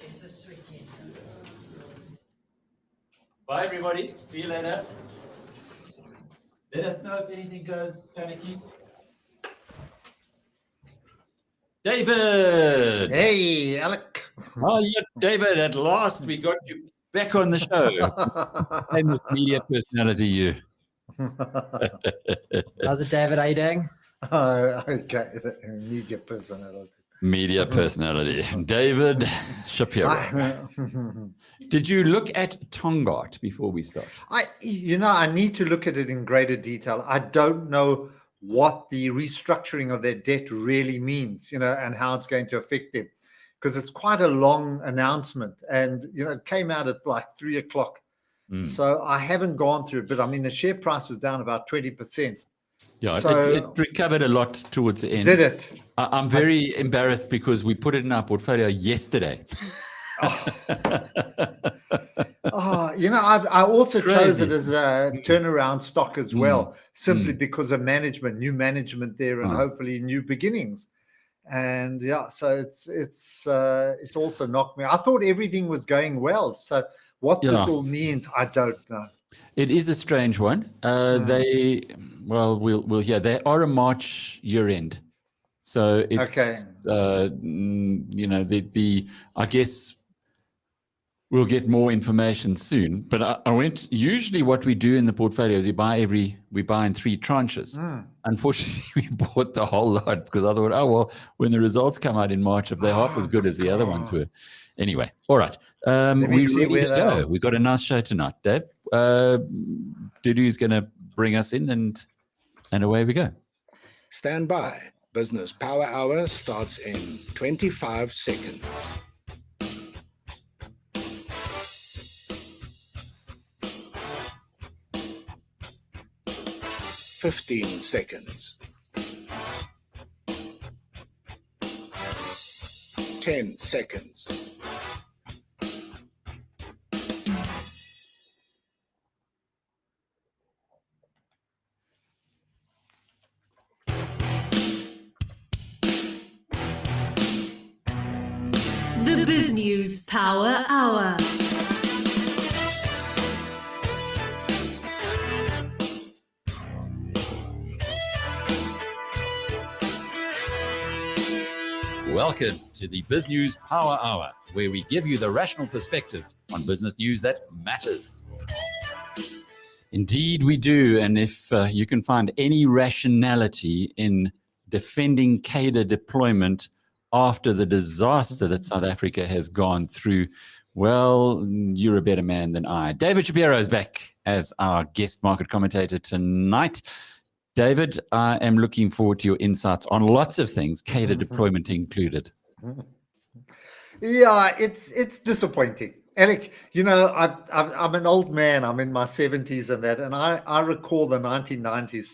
It's a sweetie. Bye, everybody. See you later. Let us know if anything goes panicky. David! Hey, Alec. Oh, yeah, David, at last we got you back on the show. Famous media personality, you. How's it, David? How you doing? Okay, media personality. Media personality. David Shapiro. Did you look at Tongaat before we start? I need to look at it in greater detail. I don't know what the restructuring of their debt really means, and how it's going to affect them, because it's quite a long announcement, and it came out at like 3:00. So I haven't gone through it, but I mean the share price was down about 20%. Yeah, so, it recovered a lot towards the end. Did it? I'm very embarrassed because we put it in our portfolio yesterday. I also chose it as a turnaround stock as well, simply because of new management there, and hopefully new beginnings. And so it's also knocked me. I thought everything was going well. So what this all means, I don't know. It is a strange one. We'll hear. They are a March year end, so it's I guess we'll get more information soon. But usually what we do in the portfolio is we buy in 3 tranches. Unfortunately, we bought the whole lot because I thought, when the results come out in March, if they're half as good as the other ones were. Anyway, all right. We're ready to go. We've got a nice show tonight, Dave. Dudu's going to bring us in, and away we go. Stand by. Business Power Hour starts in 25 seconds. $15 seconds. 10 seconds. 'The BizNews Power Hour. Welcome to the BizNews Power Hour, where we give you the rational perspective on business news that matters. Indeed, we do. And if you can find any rationality in defending cadre deployment after the disaster that South Africa has gone through, well, you're a better man than I. David Shapiro is back as our guest market commentator tonight. David, I am looking forward to your insights on lots of things, cadre deployment included. Yeah, it's disappointing. Alec, I'm an old man. I'm in my 70s and that, and I recall the 1990s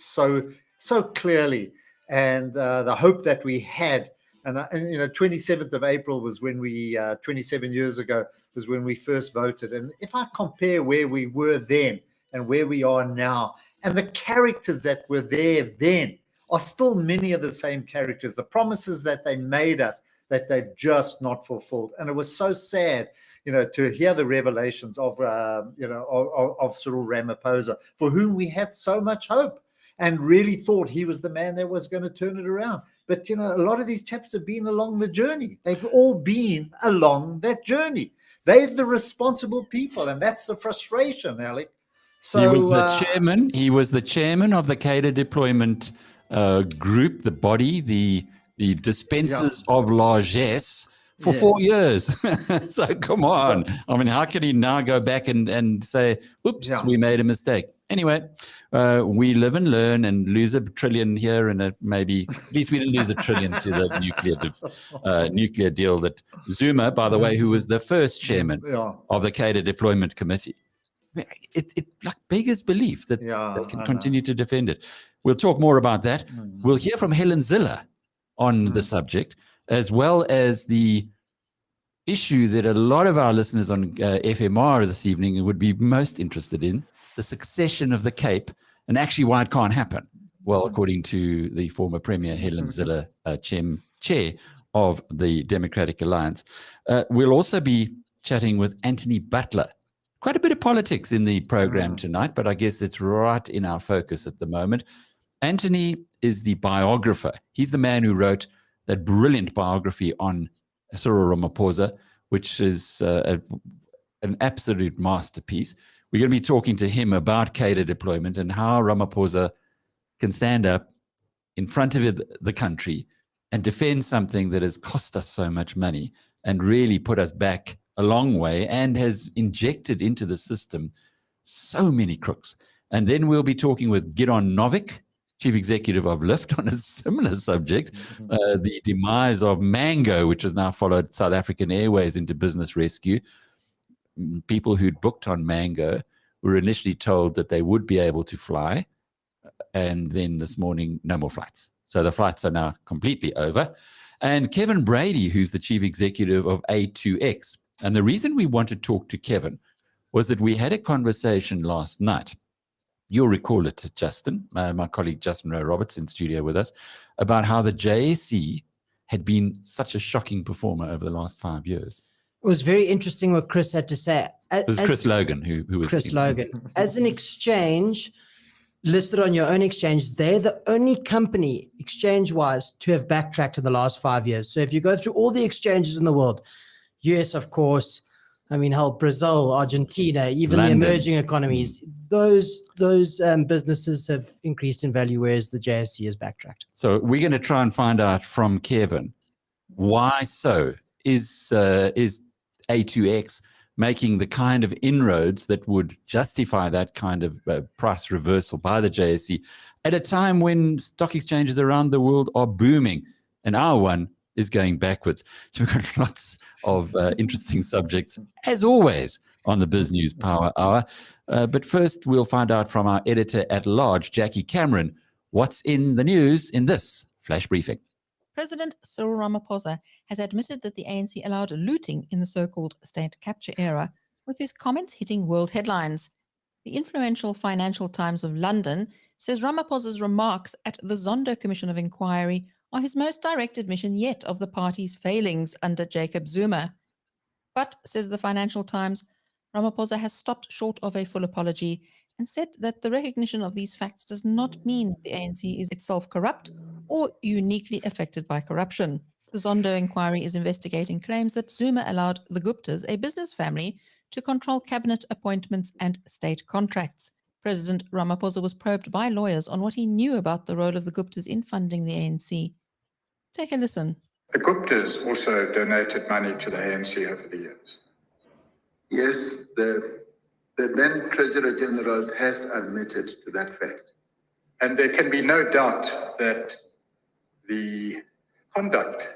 so clearly, and the hope that we had. And 27th of April was when 27 years ago was when we first voted. And if I compare where we were then and where we are now, and the characters that were there then are still many of the same characters, the promises that they made us that they've just not fulfilled. And it was so sad, to hear the revelations of Cyril Ramaphosa, for whom we had so much hope and really thought he was the man that was going to turn it around. But, a lot of these chaps have been along the journey. They've all been along that journey. They're the responsible people, and that's the frustration, Alec. So, he was the chairman. He was the chairman of the cadre deployment group, the body, the dispensers of largesse for 4 years. So come on. I mean, how can he now go back and say, oops, we made a mistake? Anyway, we live and learn and lose $1 trillion here, and maybe at least we didn't lose $1 trillion to the nuclear deal that Zuma, by the way, who was the first chairman of the cadre deployment committee. It like beggars belief that they can continue to defend it. We'll talk more about that. We'll hear from Helen Zille on the subject, as well as the issue that a lot of our listeners on FMR this evening would be most interested in, the succession of the Cape, and actually why it can't happen. Well, according to the former Premier Helen Zille, chair of the Democratic Alliance. We'll also be chatting with Anthony Butler. Quite a bit of politics in the program tonight, but I guess it's right in our focus at the moment. Anthony is the biographer. He's the man who wrote that brilliant biography on Cyril Ramaphosa, which is an absolute masterpiece. We're going to be talking to him about cadre deployment and how Ramaphosa can stand up in front of the country and defend something that has cost us so much money and really put us back a long way and has injected into the system so many crooks. And then we'll be talking with Gidon Novick, Chief Executive of Lyft, on a similar subject, the demise of Mango, which has now followed South African Airways into business rescue. People who'd booked on Mango were initially told that they would be able to fly, and then this morning, no more flights. So the flights are now completely over. And Kevin Brady, who's the Chief Executive of A2X. And the reason we want to talk to Kevin was that we had a conversation last night. You'll recall it, Justin, my colleague Justin Rowe Roberts in studio with us, about how the JSE had been such a shocking performer over the last 5 years. It was very interesting what Chris had to say. This is Chris Logan, who was Chris Logan. As an exchange listed on your own exchange, they're the only company, exchange-wise, to have backtracked in the last 5 years. So if you go through all the exchanges in the world, US, of course, I mean, hell, Brazil, Argentina, even London. the emerging economies, those businesses have increased in value, whereas the JSE has backtracked. So we're going to try and find out from Kevin why so is A2X making the kind of inroads that would justify that kind of price reversal by the JSE at a time when stock exchanges around the world are booming and our one is going backwards. So we've got lots of interesting subjects, as always, on the BizNews Power Hour. But first, we'll find out from our editor-at-large, Jackie Cameron, what's in the news in this flash briefing. President Cyril Ramaphosa has admitted that the ANC allowed looting in the so-called state capture era, with his comments hitting world headlines. The influential Financial Times of London says Ramaphosa's remarks at the Zondo Commission of Inquiry are his most direct admission yet of the party's failings under Jacob Zuma. But, says the Financial Times, Ramaphosa has stopped short of a full apology and said that the recognition of these facts does not mean the ANC is itself corrupt or uniquely affected by corruption. The Zondo inquiry is investigating claims that Zuma allowed the Guptas, a business family, to control cabinet appointments and state contracts. President Ramaphosa was probed by lawyers on what he knew about the role of the Guptas in funding the ANC. Take a listen. The Guptas also donated money to the ANC over the years. Yes, the then Treasurer General has admitted to that fact. And there can be no doubt that the conduct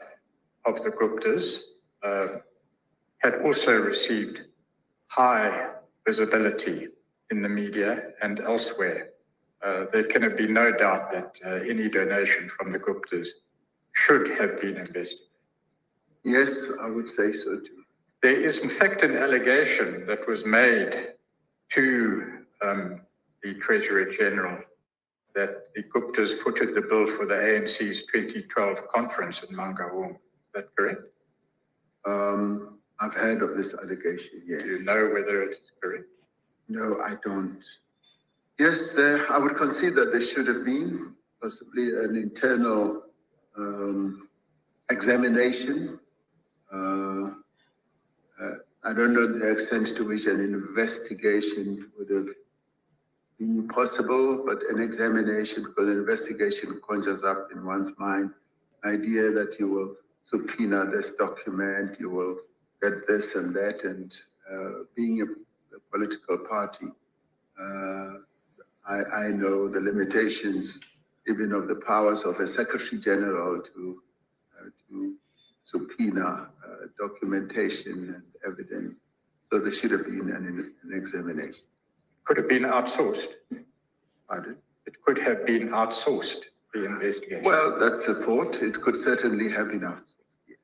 of the Guptas had also received high visibility in the media and elsewhere. There can be no doubt that any donation from the Guptas should have been investigated. Yes, I would say so too. There is in fact an allegation that was made to the Treasurer General that the Guptas footed the bill for the ANC's 2012 conference in Mangaung. Is that correct? I've heard of this allegation, yes. Do you know whether it is correct? No, I don't. Yes, I would concede that there should have been possibly an internal examination. I don't know the extent to which an investigation would have been possible, but an examination, because an investigation conjures up in one's mind idea that you will subpoena this document, you will get this and that, and being a political party, I know the limitations even of the powers of a Secretary General to subpoena documentation and evidence. So there should have been an examination. Could have been outsourced. Pardon? It could have been outsourced, the investigation. Well, that's a thought. It could certainly have been outsourced. Yes.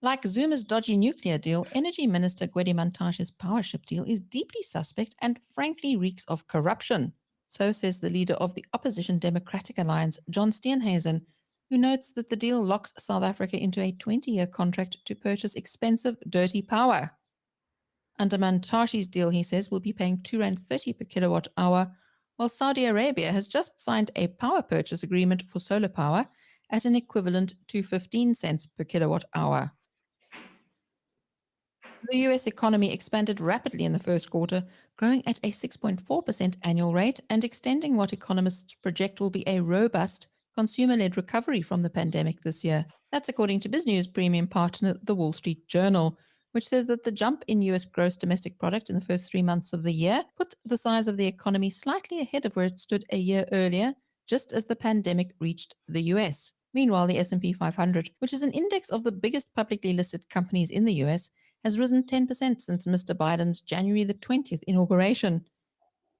Like Zuma's dodgy nuclear deal, Energy Minister Gwede Mantashe's Powership deal is deeply suspect and frankly reeks of corruption. So says the leader of the opposition Democratic Alliance, John Steenhuisen, who notes that the deal locks South Africa into a 20-year contract to purchase expensive, dirty power. Under Mantashi's deal, he says, will be paying R2.30 per kilowatt hour, while Saudi Arabia has just signed a power purchase agreement for solar power at an equivalent to 15 cents per kilowatt hour. The US economy expanded rapidly in the first quarter, growing at a 6.4% annual rate and extending what economists project will be a robust, consumer-led recovery from the pandemic this year. That's according to BizNews premium partner, The Wall Street Journal, which says that the jump in US gross domestic product in the first 3 months of the year put the size of the economy slightly ahead of where it stood a year earlier, just as the pandemic reached the US. Meanwhile, the S&P 500, which is an index of the biggest publicly listed companies in the US, has risen 10% since Mr. Biden's January the 20th inauguration.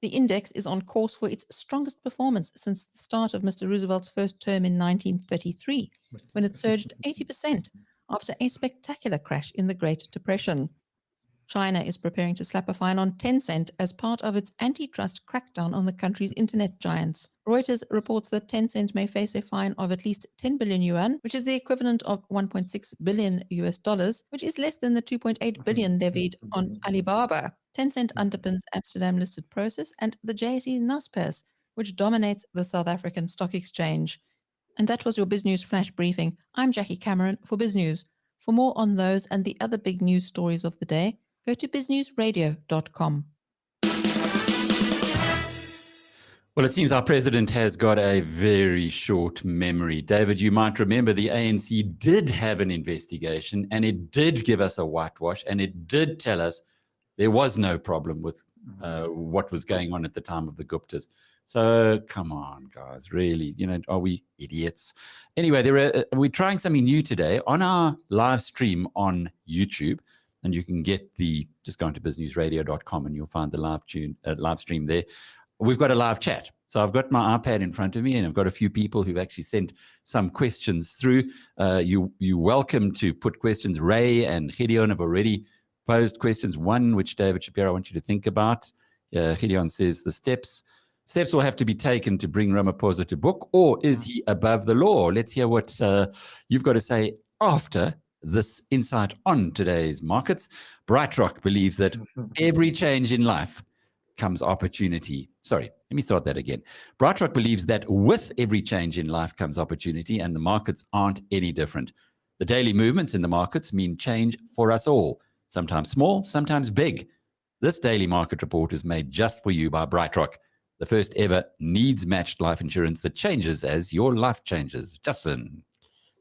The index is on course for its strongest performance since the start of Mr. Roosevelt's first term in 1933, when it surged 80% after a spectacular crash in the Great Depression. China is preparing to slap a fine on Tencent as part of its antitrust crackdown on the country's internet giants. Reuters reports that Tencent may face a fine of at least 10 billion yuan, which is the equivalent of $1.6 billion US, which is less than the 2.8 billion levied on Alibaba. Tencent underpins Amsterdam-listed Prosus and the JSE Naspers, which dominates the South African Stock Exchange. And that was your BizNews Flash Briefing. I'm Jackie Cameron for BizNews. For more on those and the other big news stories of the day, go to biznewsradio.com. Well, it seems our president has got a very short memory. David, you might remember the ANC did have an investigation and it did give us a whitewash and it did tell us there was no problem with what was going on at the time of the Guptas. So come on, guys, really, are we idiots? Anyway, we're trying something new today on our live stream on YouTube. And you can just go into biznewsradio.com and you'll find the live stream there. We've got a live chat. So I've got my iPad in front of me and I've got a few people who've actually sent some questions through. You're welcome to put questions. Ray and Gideon have already posed questions. One, which David Shapiro, I want you to think about. Gideon says the steps will have to be taken to bring Ramaphosa to book, or is he above the law? Let's hear what you've got to say after this insight on today's markets. BrightRock believes that every change in life comes opportunity. Sorry, let me start that again. BrightRock believes that with every change in life comes opportunity, and the markets aren't any different. The daily movements in the markets mean change for us all, sometimes small, sometimes big. This daily market report is made just for you by BrightRock, the first ever needs-matched life insurance that changes as your life changes. Justin.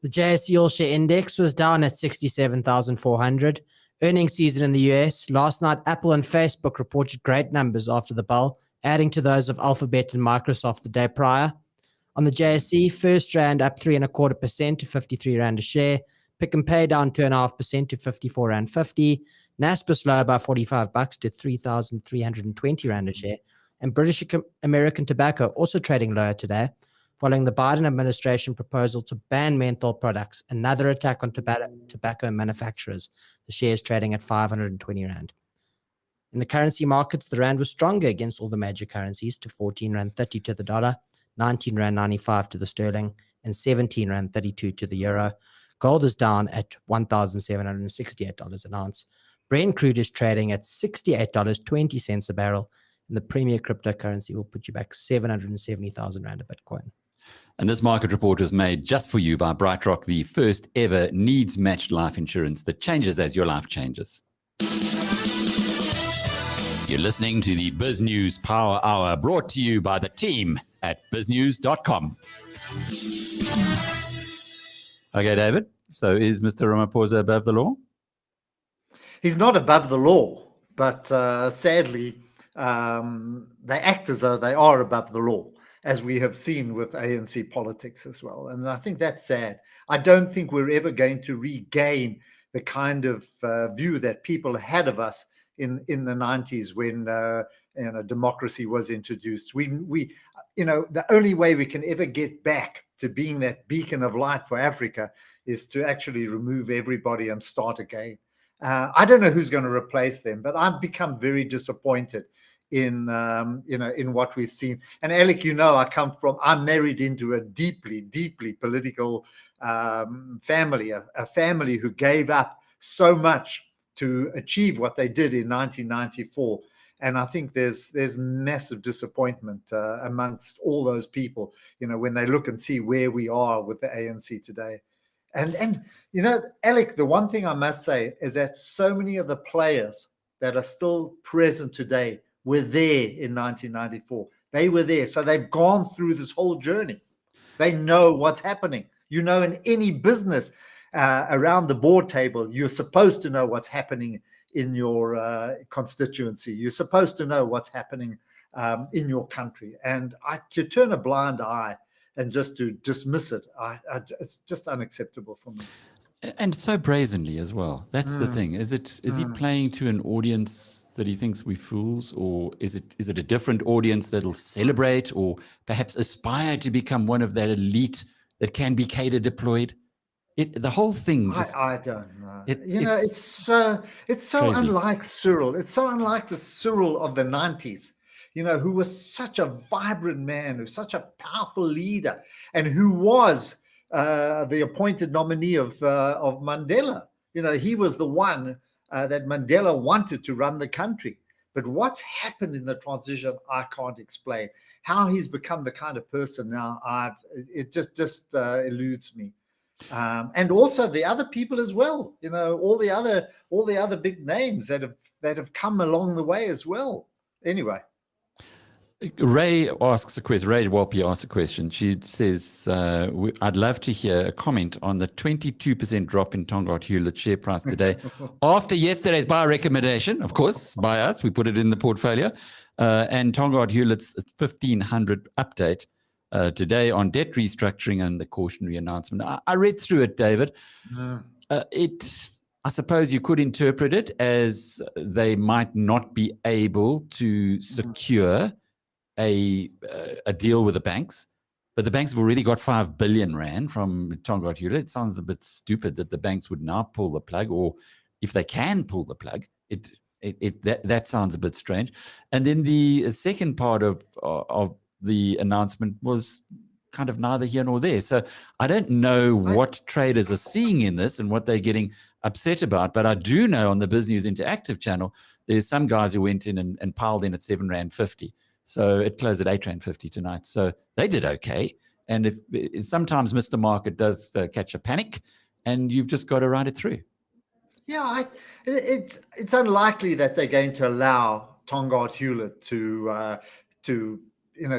The JSE All Share Index was down at 67,400. Earnings season in the US. Last night, Apple and Facebook reported great numbers after the bell, adding to those of Alphabet and Microsoft the day prior. On the JSE, First Rand up 3.25% to 53 Rand a share. Pick and Pay down 2.5% to 54 Rand 50. Naspers lower by $45 to 3,320 Rand a share. And British American Tobacco also trading lower today, following the Biden administration proposal to ban menthol products, another attack on tobacco manufacturers. The shares trading at 520 Rand. In the currency markets, the Rand was stronger against all the major currencies to 14 Rand 30 to the dollar, 19 Rand 95 to the sterling, and 17 Rand 32 to the euro. Gold is down at $1,768 an ounce. Brent crude is trading at $68.20 a barrel. And the premier cryptocurrency will put you back 770,000 Rand a Bitcoin. And this market report was made just for you by BrightRock, the first ever needs-matched life insurance that changes as your life changes. You're listening to the BizNews Power Hour, brought to you by the team at biznews.com. Okay, David. So is Mr. Ramaphosa above the law? He's not above the law, but sadly, they act as though they are above the law, as we have seen with ANC politics as well. And I think that's sad. I don't think we're ever going to regain the kind of view that people had of us in the 90s when democracy was introduced. We the only way we can ever get back to being that beacon of light for Africa is to actually remove everybody and start again. I don't know who's going to replace them, but I've become very disappointed in in what we've seen. And Alec, I'm married into a deeply, deeply political family, a family who gave up so much to achieve what they did in 1994. And I think there's massive disappointment amongst all those people, when they look and see where we are with the ANC today. And Alec, the one thing I must say is that so many of the players that are still present today were there in 1994. They were there. So they've gone through this whole journey. They know what's happening. In any business around the board table, you're supposed to know what's happening in your constituency. You're supposed to know what's happening in your country. And to turn a blind eye and just to dismiss it, it's just unacceptable for me. And so brazenly as well. That's the thing. Is he playing to an audience that he thinks we fools, or is it a different audience that'll celebrate or perhaps aspire to become one of that elite that can be cater deployed? The whole thing. I don't know. It's so crazy. unlike Cyril. It's so unlike the Cyril of the 90s. Who was such a vibrant man, who's such a powerful leader, and who was the appointed nominee of Mandela. He was the one that Mandela wanted to run the country. But what's happened in the transition, I can't explain. How he's become the kind of person now, it just eludes me. And also the other people as well. All the other big names that have come along the way as well. Anyway. Ray asks a question. Ray Walpy asks a question. She says, I'd love to hear a comment on the 22% drop in Tongaat Hewlett's share price today after yesterday's buy recommendation, of course, by us. We put it in the portfolio. And Tongaat Hewlett's 1500 update today on debt restructuring and the cautionary announcement. I read through it, David. I suppose you could interpret it as they might not be able to secure a deal with the banks, but the banks have already got 5 billion rand from Tongaat Hewlett. It sounds a bit stupid that the banks would now pull the plug, or if they can pull the plug, that sounds a bit strange. And then the second part of the announcement was kind of neither here nor there. So I don't know what traders are seeing in this and what they're getting upset about, but I do know on the BizNews Interactive channel, there's some guys who went in and piled in at 7.50 rand. So it closed at 8.50 rand tonight. So they did okay. And if sometimes Mr. Market does catch a panic, and you've just got to ride it through. Yeah, it's unlikely that they're going to allow Tongaat Hewlett to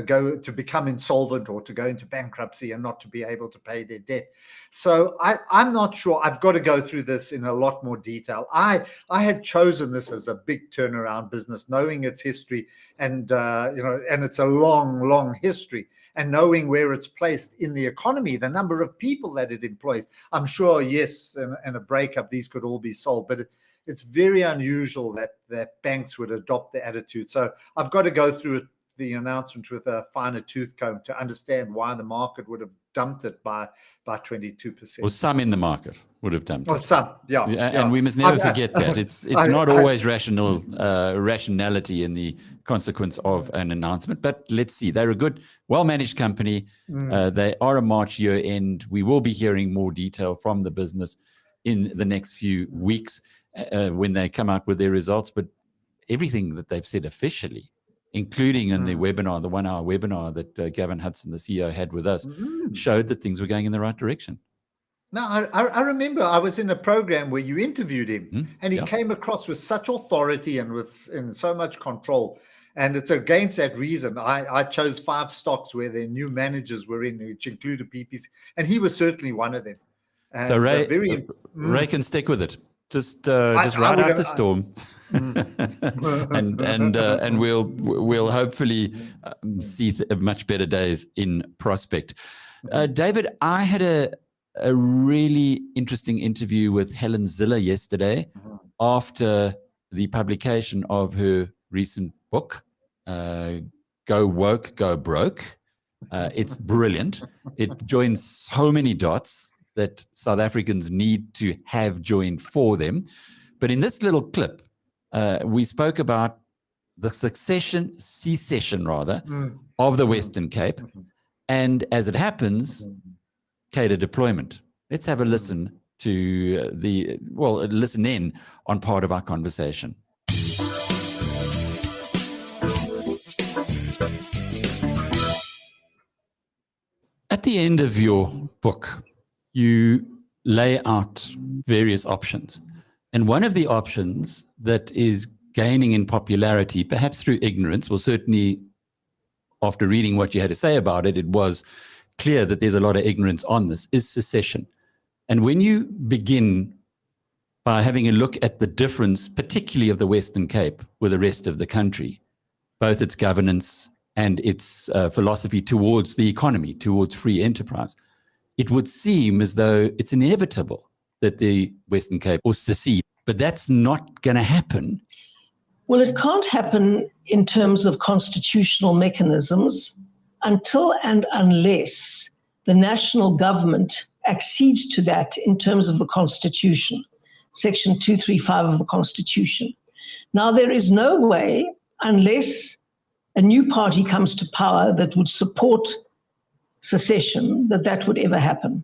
go to become insolvent or to go into bankruptcy and not to be able to pay their debt. So I'm not sure. I've got to go through this in a lot more detail. I had chosen this as a big turnaround business, knowing its history and and it's a long history, and knowing where it's placed in the economy, the number of people that it employs. I'm sure, yes, in a breakup, these could all be solved, but it's very unusual that banks would adopt the attitude. So I've got to go through the announcement with a finer tooth comb to understand why the market would have dumped it by 22%. Or some in the market would have dumped it. Or some, yeah. And we must never forget that. It's not always rationality in the consequence of an announcement. But let's see. They're a good, well-managed company. They are a March year end. We will be hearing more detail from the business in the next few weeks when they come out with their results. But everything that they've said officially, including in the webinar, the 1 hour webinar that Gavin Hudson, the CEO, had with us, showed that things were going in the right direction. Now, I remember I was in a program where you interviewed him, and he came across with such authority and in so much control. And it's against that reason I chose 5 stocks where their new managers were in, which included PPC, and he was certainly one of them. And so Ray can stick with it. Just ride out the storm, and we'll hopefully see much better days in prospect. David, I had a really interesting interview with Helen Zille yesterday after the publication of her recent book, Go Woke, Go Broke. It's brilliant. It joins so many dots that South Africans need to have joined for them. But in this little clip, we spoke about the secession rather, of the Western Cape. And as it happens, CADA deployment. Let's have a listen to listen in on part of our conversation. At the end of your book, you lay out various options. And one of the options that is gaining in popularity, perhaps through ignorance, well, certainly after reading what you had to say about it, it was clear that there's a lot of ignorance on this, is secession. And when you begin by having a look at the difference, particularly of the Western Cape with the rest of the country, both its governance and its philosophy towards the economy, towards free enterprise, it would seem as though it's inevitable that the Western Cape will secede. But that's not going to happen. Well, it can't happen in terms of constitutional mechanisms until and unless the national government accedes to that in terms of the Constitution, Section 235 of the Constitution. Now, there is no way, unless a new party comes to power that would support secession, that would ever happen.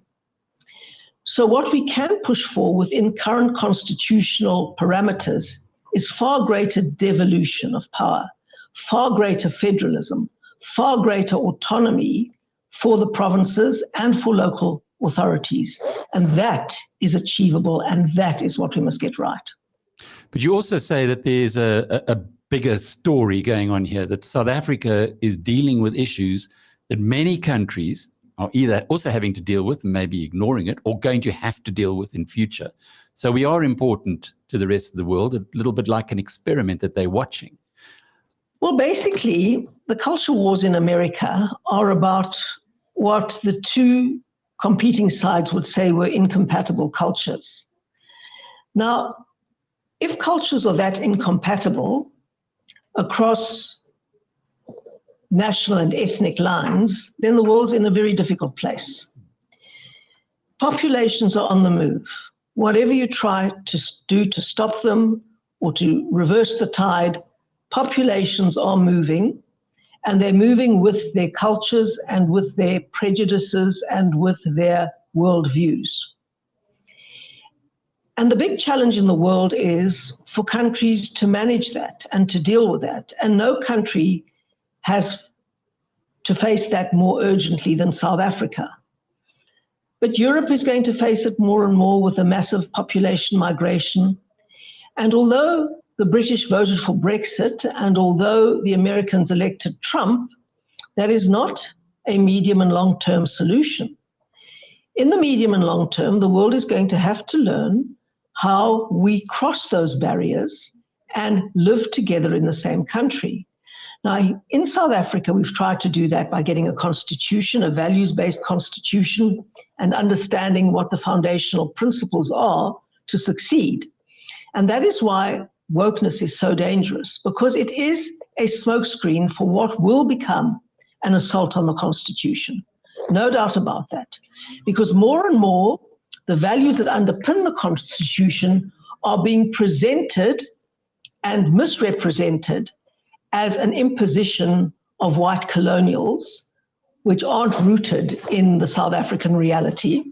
So what we can push for within current constitutional parameters is far greater devolution of power, far greater federalism, far greater autonomy for the provinces and for local authorities. And that is achievable, and that is what we must get right. But you also say that there's a bigger story going on here, that South Africa is dealing with issues that many countries are either also having to deal with, maybe ignoring it, or going to have to deal with in future. So we are important to the rest of the world, a little bit like an experiment that they're watching. Well, basically, the culture wars in America are about what the two competing sides would say were incompatible cultures. Now, if cultures are that incompatible across national and ethnic lines, then the world's in a very difficult place. Populations are on the move. Whatever you try to do to stop them or to reverse the tide, populations are moving, and they're moving with their cultures and with their prejudices and with their worldviews. And the big challenge in the world is for countries to manage that and to deal with that. And no country has to face that more urgently than South Africa. But Europe is going to face it more and more with a massive population migration. And although the British voted for Brexit, and although the Americans elected Trump, that is not a medium and long-term solution. In the medium and long term, the world is going to have to learn how we cross those barriers and live together in the same country. Now, in South Africa, we've tried to do that by getting a constitution, a values-based constitution, and understanding what the foundational principles are to succeed. And that is why wokeness is so dangerous, because it is a smokescreen for what will become an assault on the Constitution. No doubt about that. Because more and more, the values that underpin the Constitution are being presented and misrepresented as an imposition of white colonials, which aren't rooted in the South African reality.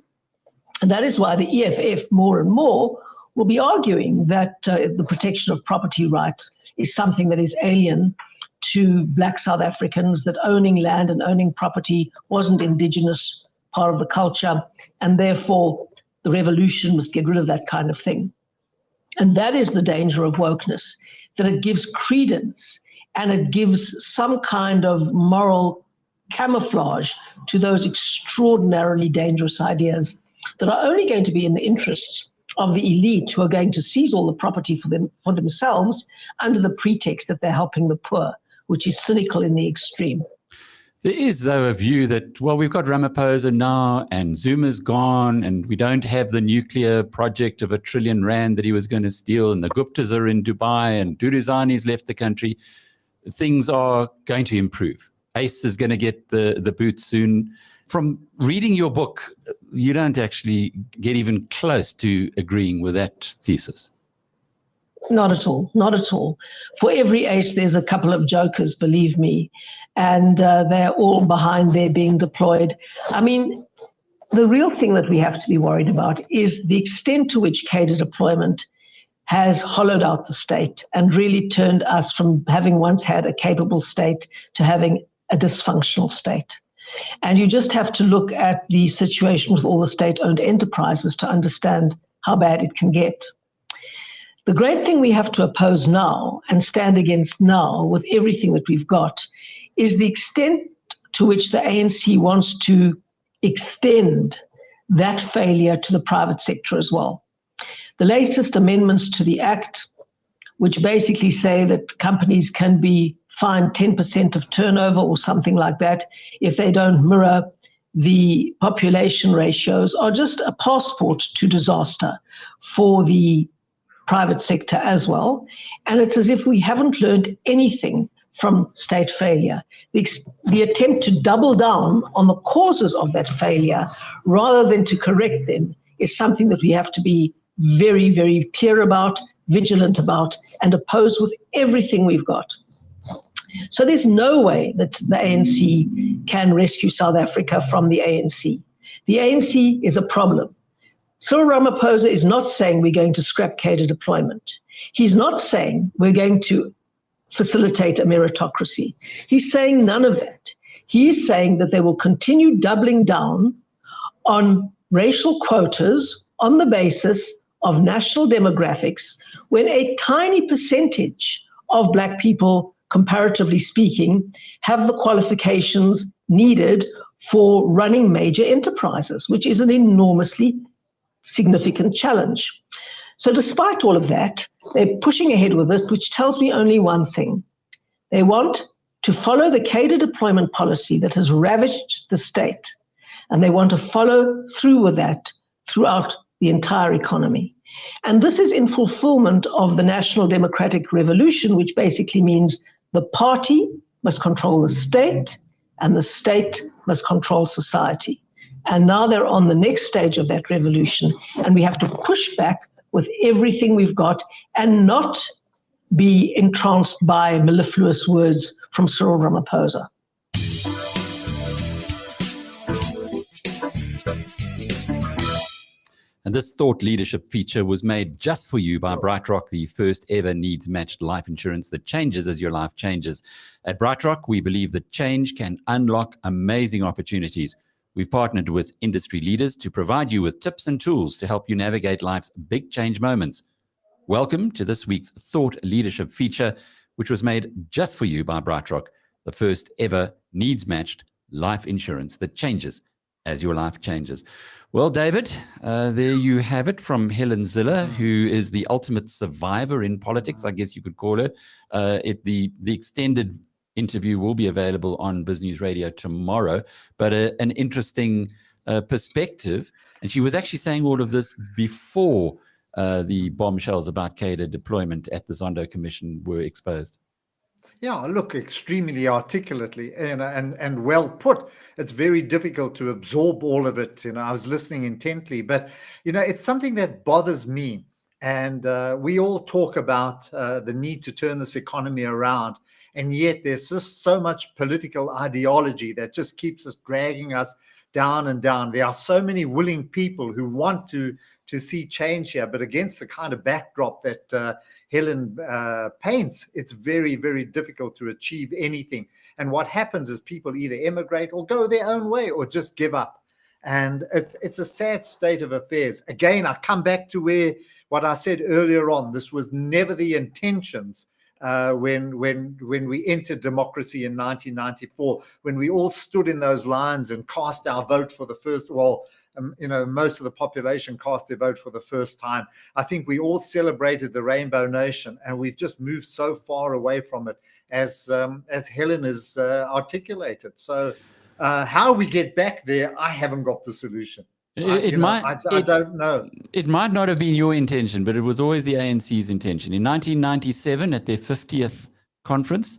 And that is why the EFF more and more will be arguing that the protection of property rights is something that is alien to Black South Africans, that owning land and owning property wasn't indigenous part of the culture, and therefore the revolution must get rid of that kind of thing. And that is the danger of wokeness, that it gives credence and it gives some kind of moral camouflage to those extraordinarily dangerous ideas that are only going to be in the interests of the elite, who are going to seize all the property for themselves under the pretext that they're helping the poor, which is cynical in the extreme. There is, though, a view that, well, we've got Ramaphosa now and Zuma's gone and we don't have the nuclear project of R1 trillion that he was going to steal, and the Guptas are in Dubai and Duruzani's left the country. Things are going to improve. ACE is going to get the boot soon. From reading your book, you don't actually get even close to agreeing with that thesis. Not at all. Not at all. For every ace, there's a couple of jokers, believe me. And they're all behind there being deployed. I mean, the real thing that we have to be worried about is the extent to which cadre deployment has hollowed out the state and really turned us from having once had a capable state to having a dysfunctional state. And you just have to look at the situation with all the state-owned enterprises to understand how bad it can get. The great thing we have to oppose now and stand against now with everything that we've got is the extent to which the ANC wants to extend that failure to the private sector as well. The latest amendments to the Act, which basically say that companies can be fined 10% of turnover or something like that if they don't mirror the population ratios, are just a passport to disaster for the private sector as well. And it's as if we haven't learned anything from state failure. The attempt to double down on the causes of that failure rather than to correct them is something that we have to be very, very clear about, vigilant about, and oppose with everything we've got. So there's no way that the ANC can rescue South Africa from the ANC. The ANC is a problem. Cyril Ramaphosa is not saying we're going to scrap cadre deployment. He's not saying we're going to facilitate a meritocracy. He's saying none of that. He's saying that they will continue doubling down on racial quotas on the basis of national demographics when a tiny percentage of Black people, comparatively speaking, have the qualifications needed for running major enterprises, which is an enormously significant challenge. So despite all of that, they're pushing ahead with this, which tells me only one thing. They want to follow the cadre deployment policy that has ravaged the state, and they want to follow through with that throughout the entire economy. And this is in fulfillment of the National Democratic Revolution, which basically means the party must control the state and the state must control society. And now they're on the next stage of that revolution, and we have to push back with everything we've got and not be entranced by mellifluous words from Cyril Ramaphosa. And this thought leadership feature was made just for you by BrightRock, the first ever needs-matched life insurance that changes as your life changes. At BrightRock, we believe that change can unlock amazing opportunities. We've partnered with industry leaders to provide you with tips and tools to help you navigate life's big change moments. Welcome to this week's Thought Leadership feature, which was made just for you by BrightRock, the first ever needs-matched life insurance that changes as your life changes. Well, David, there you have it from Helen Zille, who is the ultimate survivor in politics, I guess you could call her. The extended interview will be available on BizNews Radio tomorrow, but an interesting perspective. And she was actually saying all of this before the bombshells about cadre deployment at the Zondo Commission were exposed. Yeah, look, extremely articulately and well put. It's very difficult to absorb all of it. I was listening intently, but, it's something that bothers me. And we all talk about the need to turn this economy around. And yet there's just so much political ideology that just keeps us dragging us down and down. There are so many willing people who want to see change here, but against the kind of backdrop that Helen paints, it's very, very difficult to achieve anything. And what happens is people either emigrate or go their own way or just give up. And it's a sad state of affairs. Again, I come back to what I said earlier on. This was never the intentions when we entered democracy in 1994, when we all stood in those lines and cast our vote for the first, most of the population cast their vote for the first time. I think we all celebrated the Rainbow Nation, and we've just moved so far away from it, as Helen has articulated. So how we get back there, I haven't got the solution. I don't know. It might not have been your intention, but it was always the ANC's intention. In 1997, at their 50th conference,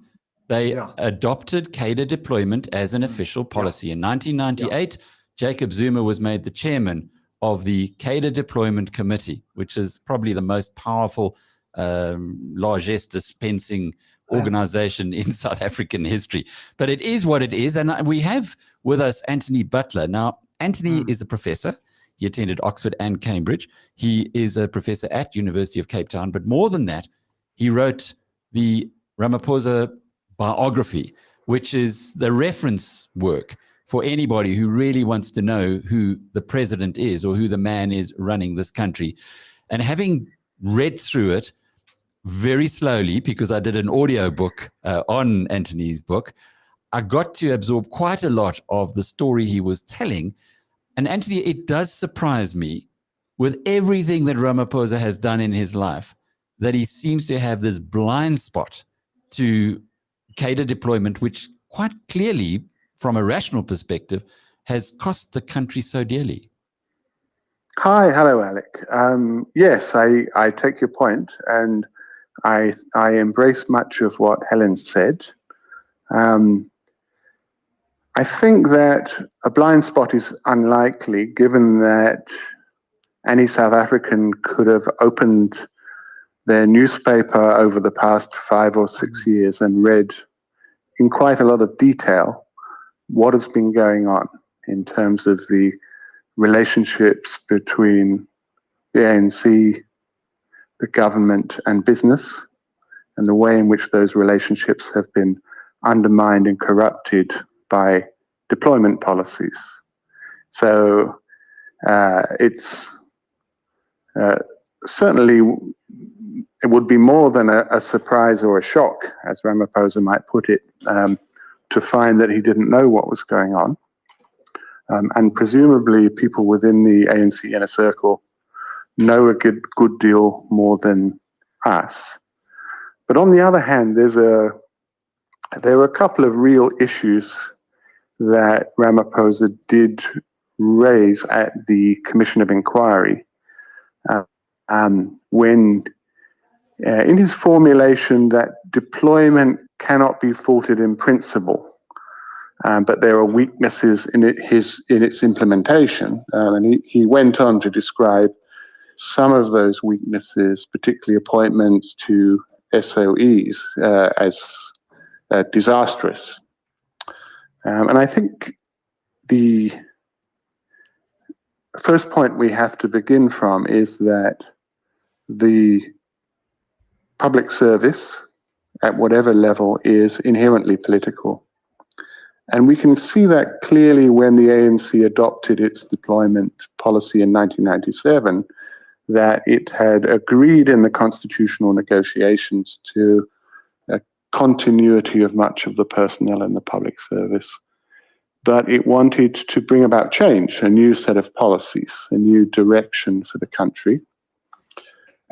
they adopted cadre deployment as an official policy. In 1998, Jacob Zuma was made the chairman of the Cadre Deployment Committee, which is probably the most powerful largesse dispensing organization in South African history. But it is what it is. And we have with us Anthony Butler. Now, Anthony is a professor. He attended Oxford and Cambridge. He is a professor at University of Cape Town. But more than that, he wrote the Ramaphosa biography, which is the reference work for anybody who really wants to know who the president is or who the man is running this country. And having read through it very slowly, because I did an audio book on Anthony's book, I got to absorb quite a lot of the story he was telling. And Anthony, it does surprise me with everything that Ramaphosa has done in his life, that he seems to have this blind spot to cadre deployment, which quite clearly, from a rational perspective, has cost the country so dearly. Hi, hello, Alec. Yes, I take your point, and I embrace much of what Helen said. I think that a blind spot is unlikely, given that any South African could have opened their newspaper over the past 5 or 6 years and read in quite a lot of detail what has been going on in terms of the relationships between the ANC, the government, and business, and the way in which those relationships have been undermined and corrupted by deployment policies. So it's certainly, it would be more than a surprise or a shock, as Ramaphosa might put it, to find that he didn't know what was going on. And presumably people within the ANC inner circle know a good deal more than us. But on the other hand, there are a couple of real issues that Ramaphosa did raise at the Commission of Inquiry when in his formulation that deployment cannot be faulted in principle, but there are weaknesses in its implementation. And he went on to describe some of those weaknesses, particularly appointments to SOEs, as disastrous. And I think the first point we have to begin from is that the public service, at whatever level, is inherently political. And we can see that clearly when the ANC adopted its deployment policy in 1997, that it had agreed in the constitutional negotiations to a continuity of much of the personnel in the public service. But it wanted to bring about change, a new set of policies, a new direction for the country,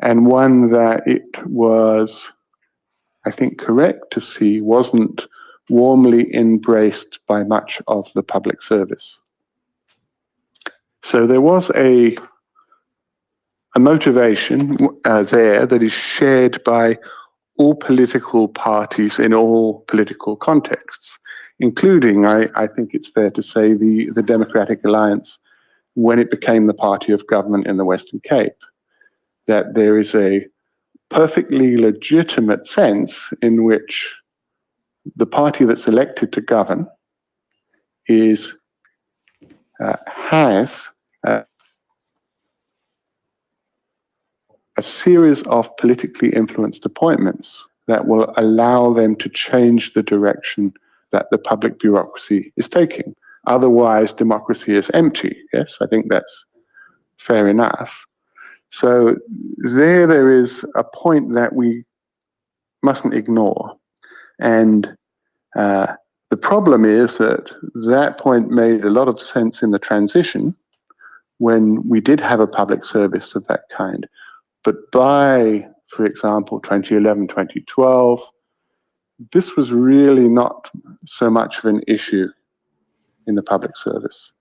and one that it was, I think, correct to see wasn't warmly embraced by much of the public service. So there was a motivation there that is shared by all political parties in all political contexts, including, I think it's fair to say, the Democratic Alliance when it became the party of government in the Western Cape, that there is a perfectly legitimate sense in which the party that's elected to govern has a series of politically influenced appointments that will allow them to change the direction that the public bureaucracy is taking. Otherwise, democracy is empty. Yes, I think that's fair enough. So there is a point that we mustn't ignore. And the problem is that point made a lot of sense in the transition when we did have a public service of that kind. But by, for example, 2011, 2012, this was really not so much of an issue in the public service.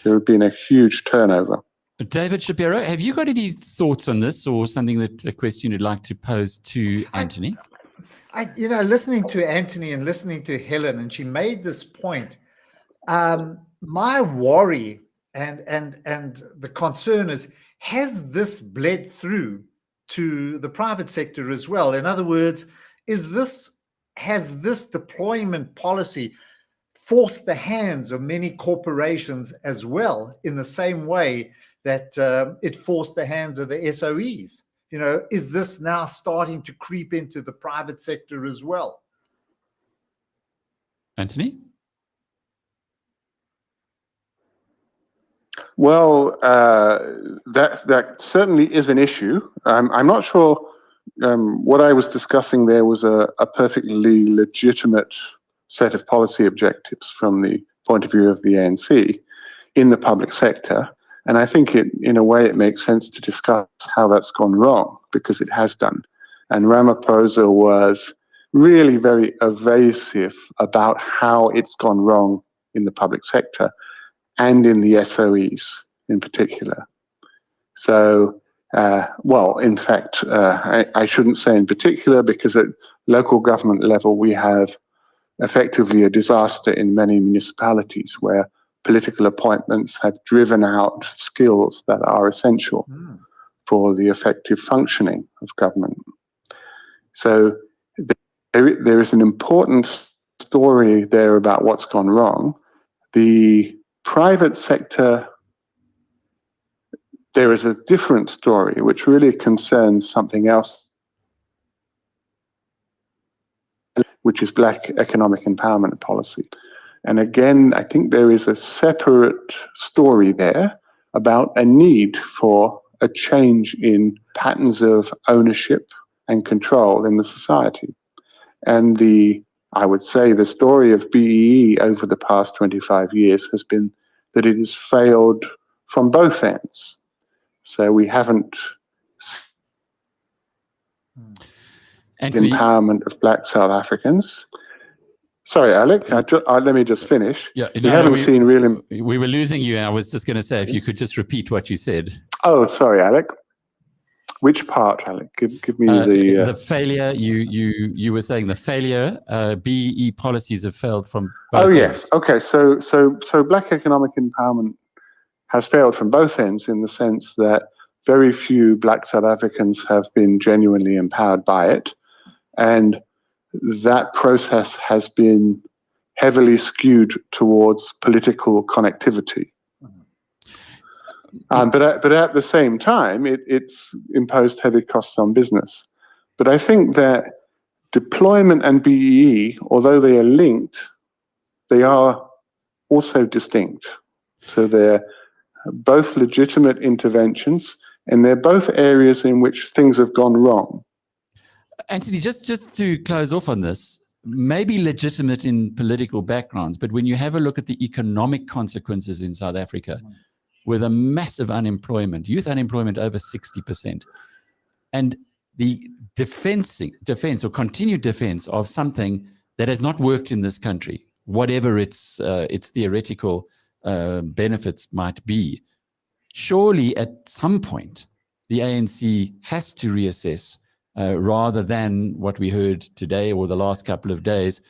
There had been a huge turnover. David Shapiro, have you got any thoughts on this, or a question you'd like to pose to Anthony? Listening to Anthony and listening to Helen, and she made this point. My worry and the concern is, has this bled through to the private sector as well? In other words, has this deployment policy forced the hands of many corporations as well, in the same way that it forced the hands of the SOEs? You know, is this now starting to creep into the private sector as well? Anthony? Well, that certainly is an issue. I'm not sure what I was discussing there was a perfectly legitimate set of policy objectives from the point of view of the ANC in the public sector. And I think in a way, it makes sense to discuss how that's gone wrong, because it has done. And Ramaphosa was really very evasive about how it's gone wrong in the public sector and in the SOEs in particular. So, well, in fact, I shouldn't say in particular, because at local government level, we have effectively a disaster in many municipalities where political appointments have driven out skills that are essential for the effective functioning of government. So there is an important story there about what's gone wrong. The private sector, there is a different story which really concerns something else, which is Black economic empowerment policy. And again, I think there is a separate story there about a need for a change in patterns of ownership and control in the society. And I would say the story of BEE over the past 25 years has been that it has failed from both ends. So we haven't Anthony, empowerment of Black South Africans. Sorry, Alec, let me just finish. Yeah, we haven't seen real... We were losing you, and I was just going to say, if you could just repeat what you said. Oh, sorry, Alec. Which part, Alec? Give me the failure. You were saying the failure. BEE policies have failed from both ends. Yes. Okay. So Black economic empowerment has failed from both ends, in the sense that very few Black South Africans have been genuinely empowered by it, and that process has been heavily skewed towards political connectivity. But at the same time, it's imposed heavy costs on business. But I think that deployment and BEE, although they are linked, they are also distinct. So they're both legitimate interventions, and they're both areas in which things have gone wrong. Anthony, just to close off on this, maybe legitimate in political backgrounds, but when you have a look at the economic consequences in South Africa, with a massive unemployment, youth unemployment over 60%, and the defense or continued defense of something that has not worked in this country, whatever its theoretical benefits might be, surely at some point the ANC has to reassess, rather than what we heard today or the last couple of days,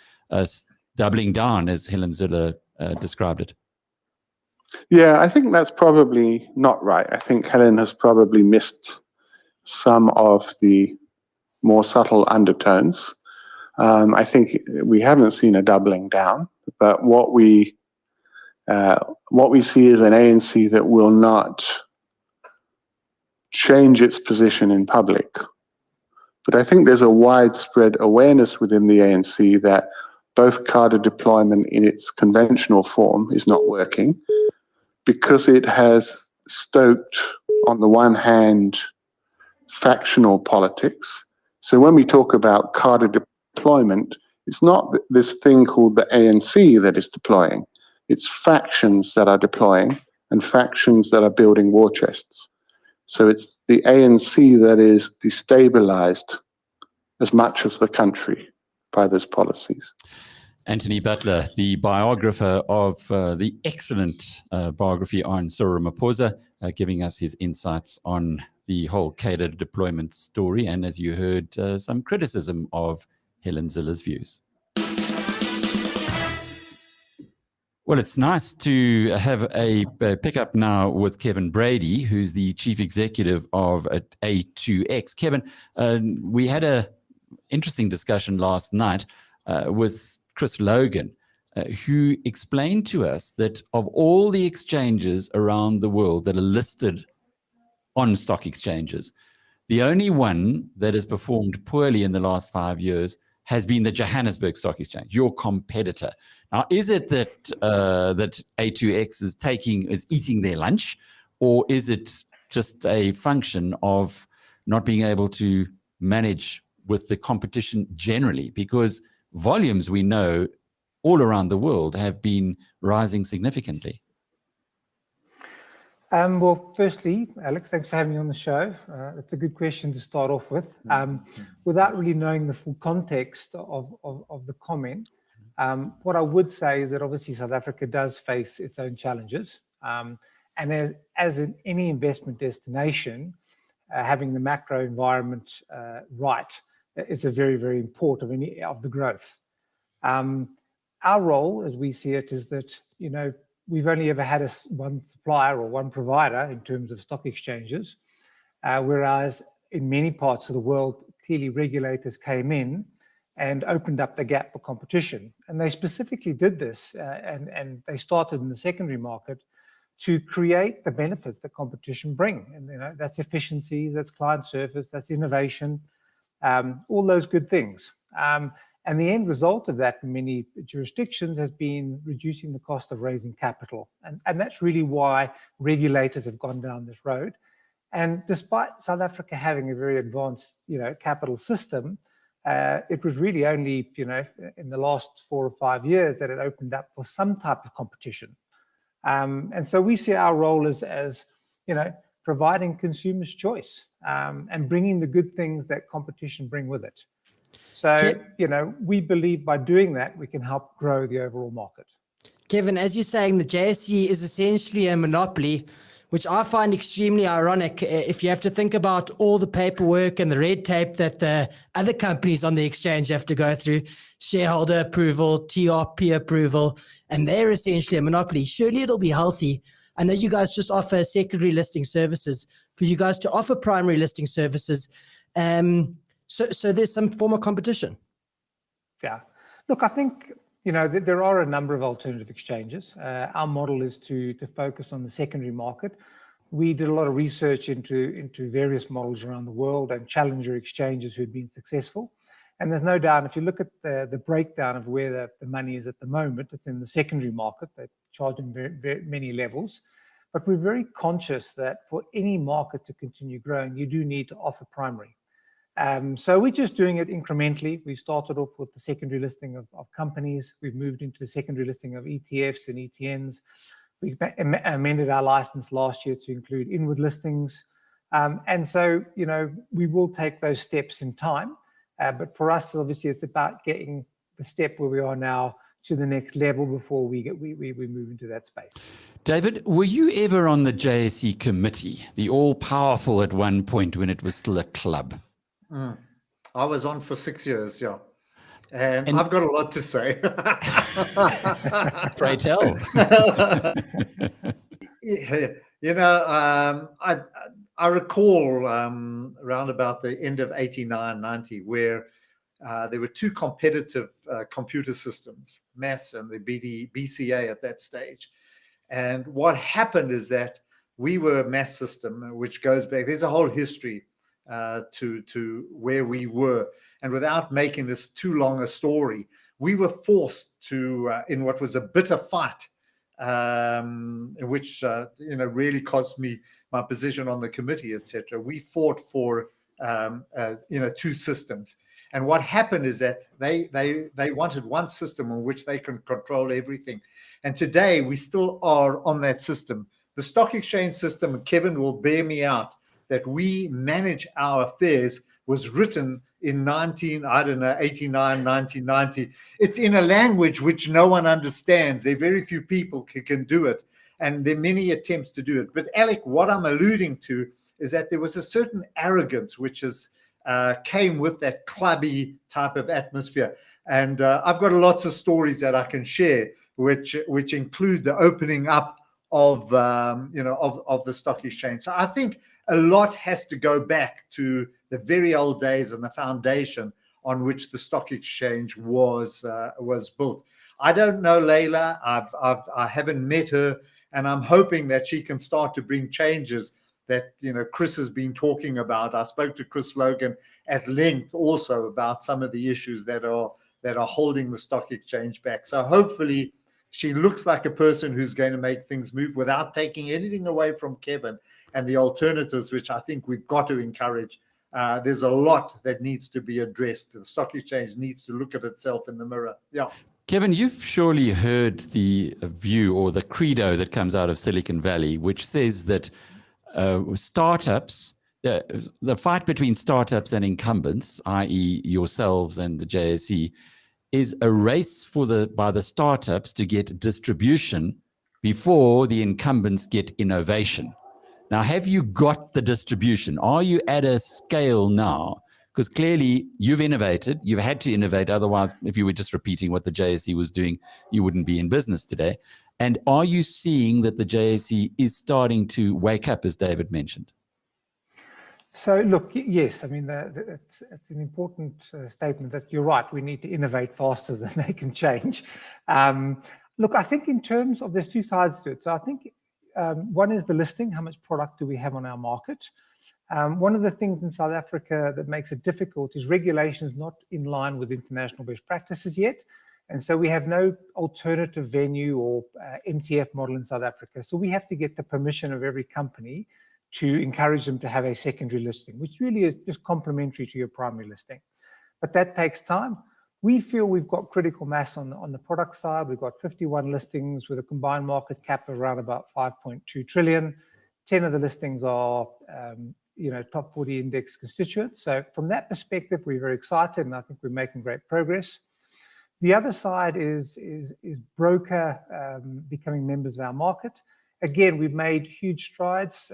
doubling down, as Helen Zille described it. Yeah, I think that's probably not right. I think Helen has probably missed some of the more subtle undertones. I think we haven't seen a doubling down, but what we see is an ANC that will not change its position in public. But I think there's a widespread awareness within the ANC that both cadre deployment in its conventional form is not working, because it has stoked, on the one hand, factional politics. So when we talk about cadre deployment, it's not this thing called the ANC that is deploying. It's factions that are deploying, and factions that are building war chests. So it's the ANC that is destabilized as much as the country by those policies. Anthony Butler, the biographer of the excellent biography on Cyril Ramaphosa, giving us his insights on the whole cadre deployment story, and as you heard, some criticism of Helen Zille's views. Well, it's nice to have a pickup now with Kevin Brady, who's the chief executive of A2X. Kevin, we had a interesting discussion last night with Chris Logan, who explained to us that of all the exchanges around the world that are listed on stock exchanges, the only one that has performed poorly in the last 5 years has been the Johannesburg Stock Exchange, your competitor. Now, is it that that A2X is eating their lunch, or is it just a function of not being able to manage with the competition generally? Because volumes, we know, all around the world have been rising significantly. Well, firstly, Alex, thanks for having me on the show. It's a good question to start off with. Without really knowing the full context of the comment, what I would say is that obviously South Africa does face its own challenges. And as in any investment destination, having the macro environment right is a very, very important of the growth. Our role, as we see it, is that, we've only ever had one supplier or one provider in terms of stock exchanges, whereas in many parts of the world, clearly regulators came in and opened up the gap for competition. And they specifically did this, and they started in the secondary market to create the benefits that competition bring. And that's efficiencies, that's client service, that's innovation, all those good things. And the end result of that in many jurisdictions has been reducing the cost of raising capital. And that's really why regulators have gone down this road. And despite South Africa having a very advanced, capital system, it was really only, in the last 4 or 5 years that it opened up for some type of competition. And so we see our role as providing consumers choice and bringing the good things that competition bring with it. So, we believe by doing that, we can help grow the overall market. Kevin, as you're saying, the JSE is essentially a monopoly, which I find extremely ironic if you have to think about all the paperwork and the red tape that the other companies on the exchange have to go through, shareholder approval, TRP approval, and they're essentially a monopoly. Surely it'll be healthy. I know you guys just offer secondary listing services. For you guys to offer primary listing services, so there's some form of competition. Yeah. Look, I think, there are a number of alternative exchanges. Our model is to focus on the secondary market. We did a lot of research into various models around the world and challenger exchanges who've been successful. And there's no doubt, if you look at the breakdown of where the money is at the moment, it's in the secondary market. They're charging very, very many levels. But we're very conscious that for any market to continue growing, you do need to offer primary. So we're just doing it incrementally. We started off with the secondary listing of companies. We've moved into the secondary listing of ETFs and ETNs. We've amended our license last year to include inward listings. And so, we will take those steps in time. But for us, obviously, it's about getting the step where we are now to the next level before we move into that space. David, were you ever on the JSE committee, the all-powerful at one point when it was still a club? I was on for 6 years, yeah. And I've got a lot to say. Pray tell. I recall around about the end of 89, 90, where there were two competitive computer systems, MAS and the BCA at that stage. And what happened is that we were a MAS system, which goes back, there's a whole history to where we were. And without making this too long a story, we were forced to, in what was a bitter fight, which really cost me my position on the committee, etc. We fought for two systems. And what happened is that they wanted one system in which they can control everything. And today we still are on that system. The stock exchange system, and Kevin will bear me out, that we manage our affairs was written in 1989, 1990. It's in a language which no one understands. There are very few people who can do it. And there are many attempts to do it. But Alec, what I'm alluding to is that there was a certain arrogance which came with that clubby type of atmosphere. And I've got lots of stories that I can share. which include the opening up of the stock exchange. So I think a lot has to go back to the very old days and the foundation on which the stock exchange was built. I don't know Leila. I haven't met her, and I'm hoping that she can start to bring changes that Chris has been talking about. I spoke to Chris Logan at length also about some of the issues that are holding the stock exchange back. So hopefully she looks like a person who's going to make things move without taking anything away from Kevin and the alternatives, which I think we've got to encourage. There's a lot that needs to be addressed. The stock exchange needs to look at itself in the mirror. Yeah. Kevin, you've surely heard the view or the credo that comes out of Silicon Valley, which says that startups, the fight between startups and incumbents, i.e. yourselves and the JSE, is a race by the startups to get distribution before the incumbents get innovation. Now, have you got the distribution? Are you at a scale now? Because clearly you've innovated, you've had to innovate. Otherwise, if you were just repeating what the JSE was doing, you wouldn't be in business today. And are you seeing that the JSE is starting to wake up, as David mentioned? So look, yes, I mean, it's an important statement that you're right. We need to innovate faster than they can change. Look, I think in terms of, there's two sides to it. So I think one is the listing, how much product do we have on our market? One of the things in South Africa that makes it difficult is regulations not in line with international best practices yet. And so we have no alternative venue or MTF model in South Africa. So we have to get the permission of every company to encourage them to have a secondary listing, which really is just complementary to your primary listing. But that takes time. We feel we've got critical mass on the product side. We've got 51 listings with a combined market cap of around about 5.2 trillion. 10 of the listings are top 40 index constituents. So from that perspective, we're very excited, and I think we're making great progress. The other side is broker becoming members of our market. Again, we've made huge strides.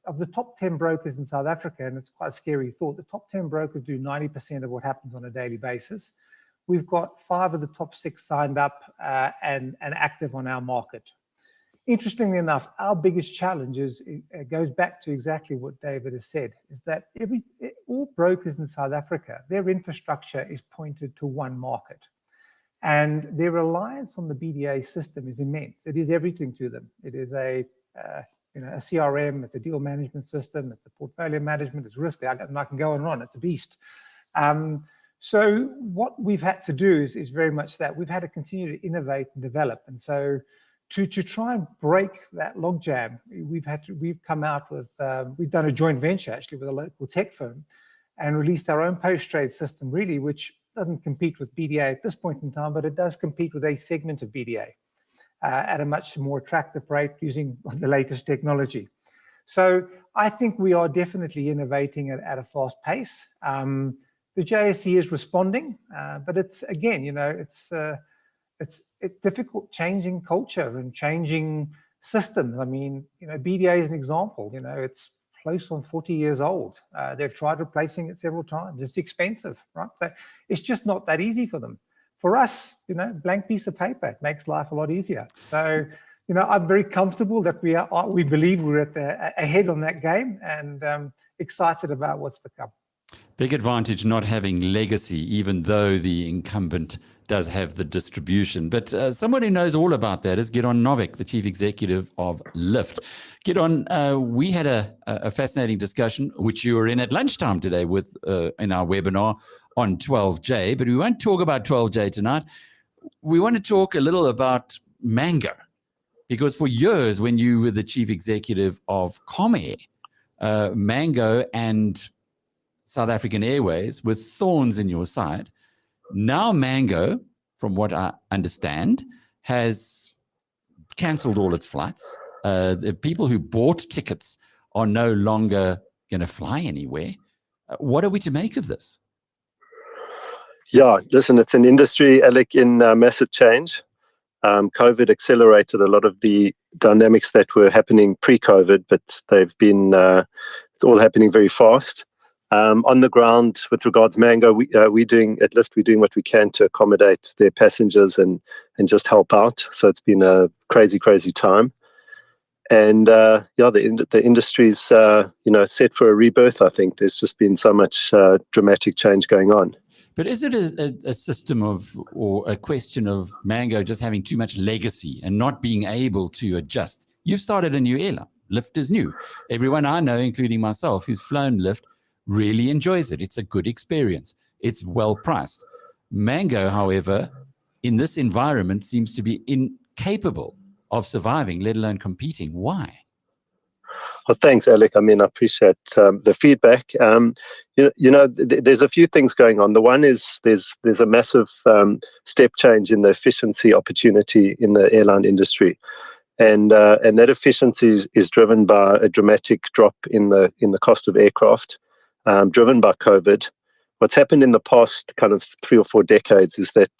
Of the top 10 brokers in South Africa, and it's quite a scary thought, the top 10 brokers do 90% of what happens on a daily basis. We've got 5 of the top 6 signed up and active on our market. Interestingly enough, our biggest challenge goes back to exactly what David has said, is that all brokers in South Africa, their infrastructure is pointed to one market. And their reliance on the BDA system is immense. It is everything to them. It is a CRM, it's a deal management system, it's a portfolio management, it's risk. I can go on and on. It's a beast. So what we've had to do is very much that. We've had to continue to innovate and develop. And so to try and break that logjam, we've come out with, we've done a joint venture actually with a local tech firm and released our own post-trade system, really, which doesn't compete with BDA at this point in time, but it does compete with a segment of BDA at a much more attractive rate using the latest technology. So I think we are definitely innovating at a fast pace. The JSE is responding, but it's, again, it's difficult changing culture and changing systems. I mean, BDA is an example. It's close on 40 years old. They've tried replacing it several times. It's expensive, right? So it's just not that easy for them. For us, blank piece of paper, it makes life a lot easier. So, I'm very comfortable that we believe we're ahead on that game, and excited about what's to come. Big advantage not having legacy, even though the incumbent does have the distribution. But someone who knows all about that is Gidon Novik, the chief executive of Lyft. Gidon, we had a fascinating discussion, which you were in at lunchtime today with in our webinar on 12J, but we won't talk about 12J tonight. We want to talk a little about Mango, because for years when you were the chief executive of Comair, Mango and South African Airways were thorns in your side. Now Mango, from what I understand, has cancelled all its flights. The people who bought tickets are no longer going to fly anywhere. What are we to make of this? Yeah, listen, it's an industry, Alec, in massive change. COVID accelerated a lot of the dynamics that were happening pre-COVID, but they've been, it's all happening very fast. On the ground, with regards Mango, we're doing at Lyft, we're doing what we can to accommodate their passengers and just help out. So it's been a crazy time. And the industry's set for a rebirth. I think there's just been so much dramatic change going on. But is it a system of, or a question of Mango just having too much legacy and not being able to adjust? You've started a new airline. Lyft is new. Everyone I know, including myself, who's flown Lyft, really enjoys it. It's a good experience. It's well priced. Mango, however, in this environment seems to be incapable of surviving, let alone competing. Why? Well, thanks, Alec. I mean, I appreciate the feedback. There's a few things going on. The one is there's a massive step change in the efficiency opportunity in the airline industry, and that efficiency is driven by a dramatic drop in the cost of aircraft, driven by COVID. What's happened in the past kind of 3 or 4 decades is that,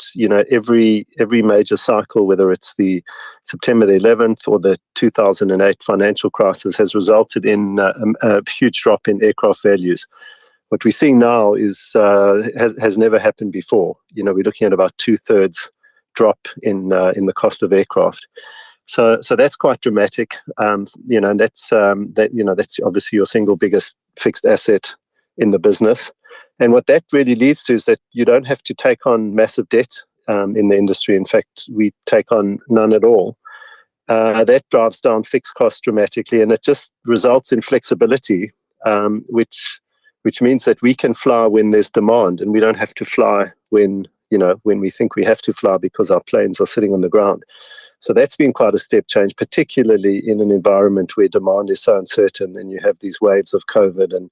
every major cycle, whether it's the September the 11th or the 2008 financial crisis, has resulted in a huge drop in aircraft values. What we're seeing now is has never happened before. We're looking at about 2/3 drop in the cost of aircraft. So that's quite dramatic. And that's obviously your single biggest fixed asset in the business. And what that really leads to is that you don't have to take on massive debt in the industry. In fact, we take on none at all. That drives down fixed costs dramatically, and it just results in flexibility, which means that we can fly when there's demand, and we don't have to fly when we think we have to fly because our planes are sitting on the ground. So that's been quite a step change, particularly in an environment where demand is so uncertain and you have these waves of COVID and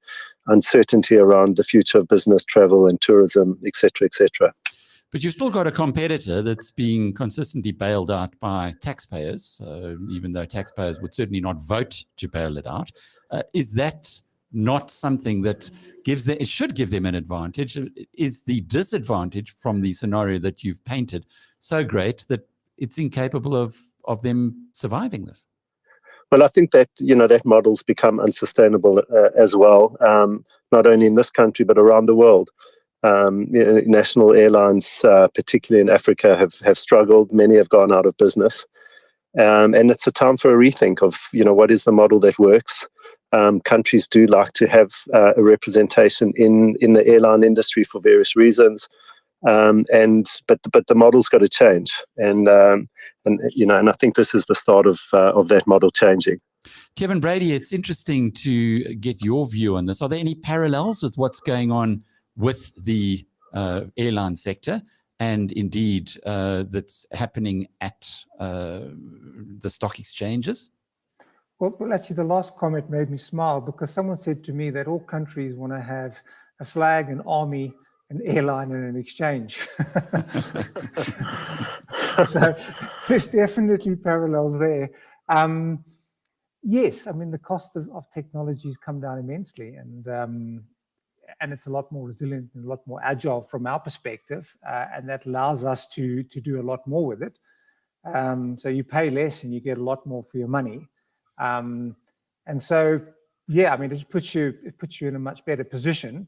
uncertainty around the future of business travel and tourism, et cetera, et cetera. But you've still got a competitor that's being consistently bailed out by taxpayers, even though taxpayers would certainly not vote to bail it out. Is that not something that it should give them an advantage? Is the disadvantage from the scenario that you've painted so great that it's incapable of them surviving this? Well, I think that, that model's become unsustainable as well, not only in this country, but around the world. National airlines, particularly in Africa, have struggled. Many have gone out of business. And it's a time for a rethink of, what is the model that works. Countries do like to have a representation in the airline industry for various reasons. But the model's got to change. And I think this is the start of that model changing. Kevin Brady, it's interesting to get your view on this. Are there any parallels with what's going on with the airline sector and indeed that's happening at the stock exchanges? Well, actually, the last comment made me smile because someone said to me that all countries want to have a flag, an army, an airline, and an exchange. So there's definitely parallels there. Yes, I mean, the cost of technology has come down immensely, and it's a lot more resilient and a lot more agile from our perspective, and that allows us to do a lot more with it. So you pay less and you get a lot more for your money. And so, yeah, I mean, it puts you in a much better position.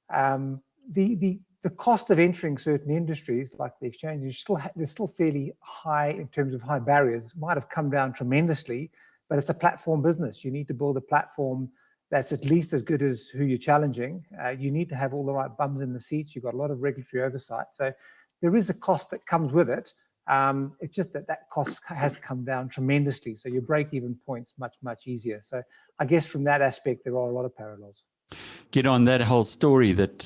The cost of entering certain industries like the exchange they're still fairly high in terms of high barriers. It might have come down tremendously, but it's a platform business. You need to build a platform that's at least as good as who you're challenging. You need to have all the right bums in the seats. You've got a lot of regulatory oversight. So there is a cost that comes with it. It's just that cost has come down tremendously. So your break-even point's much, much easier. So I guess from that aspect, there are a lot of parallels. Get on that whole story that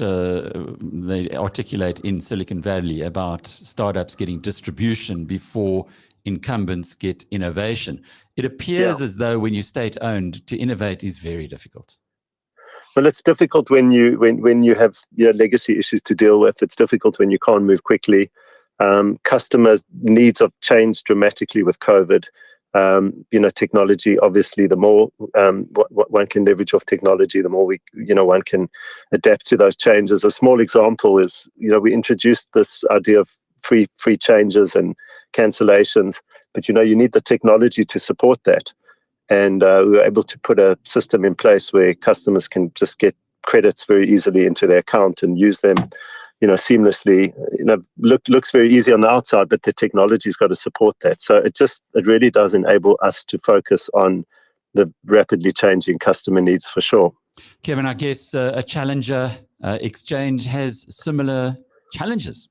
they articulate in Silicon Valley about startups getting distribution before incumbents get innovation. It appears as though when you're state-owned, to innovate is very difficult. Well, it's difficult when you have legacy issues to deal with. It's difficult when you can't move quickly. Customer needs have changed dramatically with COVID. Technology, obviously, the more one can leverage off technology, the more one can adapt to those changes. A small example is, we introduced this idea of free changes and cancellations, but you need the technology to support that. And we were able to put a system in place where customers can just get credits very easily into their account and use them, seamlessly. Looks very easy on the outside, but the technology's got to support that. So it really does enable us to focus on the rapidly changing customer needs for sure. Kevin, I guess a challenger exchange has similar challenges.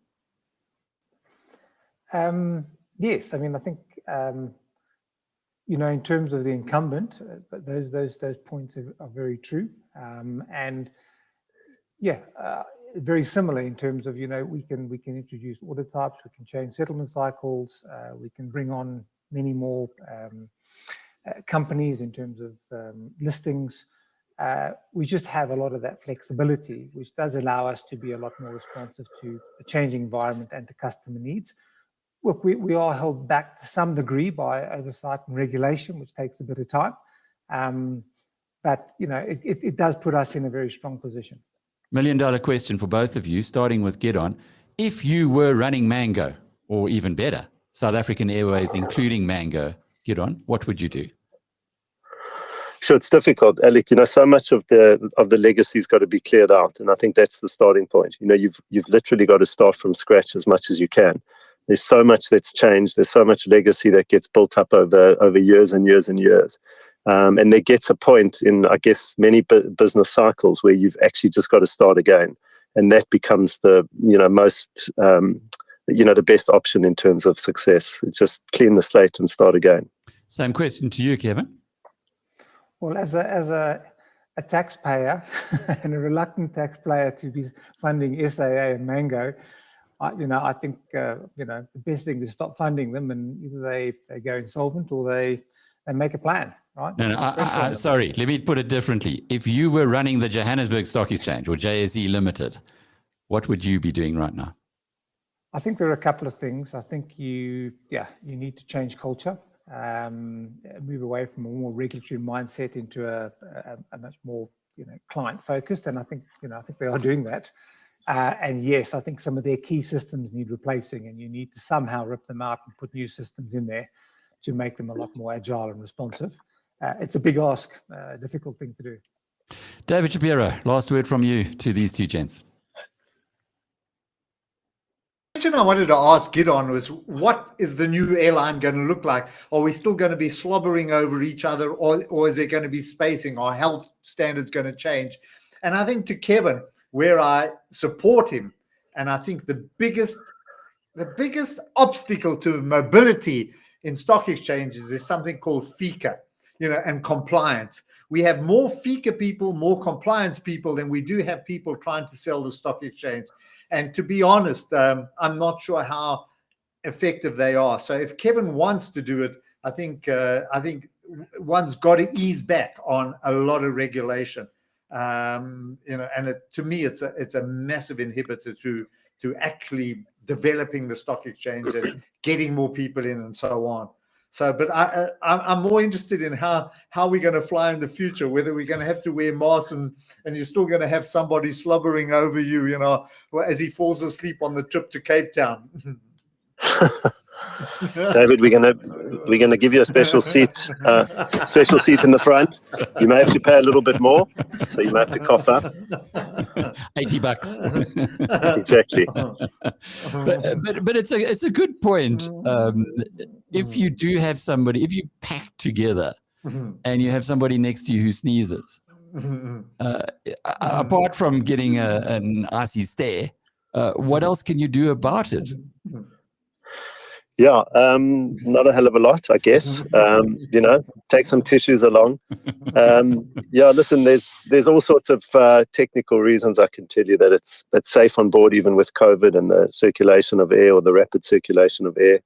Yes, I mean, I think in terms of the incumbent, those points are very true, and very similar in terms of we can introduce order types, we can change settlement cycles, we can bring on many more companies in terms of listings. We just have a lot of that flexibility, which does allow us to be a lot more responsive to the changing environment and to customer needs. Look, we are held back to some degree by oversight and regulation, which takes a bit of time. But it does put us in a very strong position. $1 million question for both of you, starting with Gideon. If you were running Mango, or even better, South African Airways, including Mango, Gideon, what would you do? So it's difficult, Alec. So much of the legacy's got to be cleared out, and I think that's the starting point. You've literally got to start from scratch as much as you can. There's so much that's changed. There's so much legacy that gets built up over years and years and years. And there gets a point in, I guess, many business cycles where you've actually just got to start again. And that becomes the, most, the best option in terms of success. It's just clean the slate and start again. Same question to you, Kevin. Well, as a taxpayer and a reluctant taxpayer to be funding SAA and Mango, I think the best thing is to stop funding them, and either they go insolvent or they make a plan, right? No, sorry, let me put it differently. If you were running the Johannesburg Stock Exchange or JSE Limited, what would you be doing right now? I think there are a couple of things. I think you need to change culture, move away from a more regulatory mindset into a much more client focused, and I think they are doing that. And yes, I think some of their key systems need replacing, and you need to somehow rip them out and put new systems in there to make them a lot more agile and responsive. It's a big ask, a difficult thing to do. David Shapiro, last word from you to these two gents. The question I wanted to ask Gideon was, what is the new airline going to look like? Are we still going to be slobbering over each other, or is there going to be spacing? Are health standards going to change? And I think to Kevin, where I support him, and I think the biggest obstacle to mobility in stock exchanges is something called FICA, and compliance. We have more FICA people, more compliance people than we do have people trying to sell the stock exchange. And to be honest, I'm not sure how effective they are. So if Kevin wants to do it, I think one's got to ease back on a lot of regulation. And to me, it's a massive inhibitor to actually developing the stock exchange and getting more people in and so on. So, but I'm more interested in how we're going to fly in the future, whether we're going to have to wear masks and you're still going to have somebody slobbering over you, as he falls asleep on the trip to Cape Town. David, we're gonna give you a special seat in the front. You may have to pay a little bit more, so you may have to cough up. $80. Exactly. But it's a good point. If you do have somebody, if you pack together and you have somebody next to you who sneezes, apart from getting an icy stare, what else can you do about it? Yeah, not a hell of a lot, I guess. Take some tissues along. Listen, there's all sorts of technical reasons I can tell you that it's safe on board, even with COVID and the circulation of air, or the rapid circulation of air.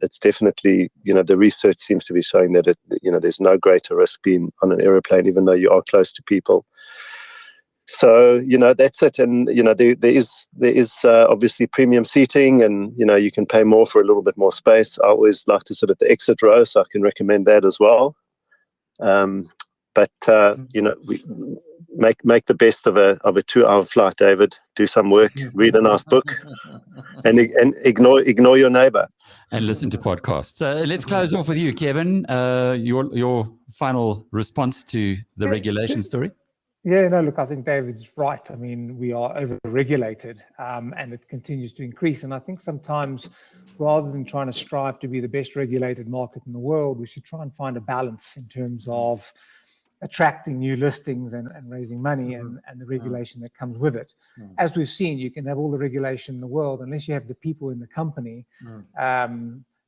It's definitely, the research seems to be showing that there's no greater risk being on an aeroplane, even though you are close to people. So, that's it. And, there is obviously premium seating, and, you can pay more for a little bit more space. I always like to sit at the exit row, so I can recommend that as well. We make the best of a 2-hour flight, David. Do some work, read a nice book, and ignore your neighbor. And listen to podcasts. Let's close off with you, Kevin. Your final response to the regulation story. Yeah, no, look, I think David's right. I mean, we are over-regulated and it continues to increase. And I think sometimes rather than trying to strive to be the best regulated market in the world, we should try and find a balance in terms of attracting new listings and raising money and the regulation that comes with it. As we've seen, you can have all the regulation in the world, unless you have the people in the company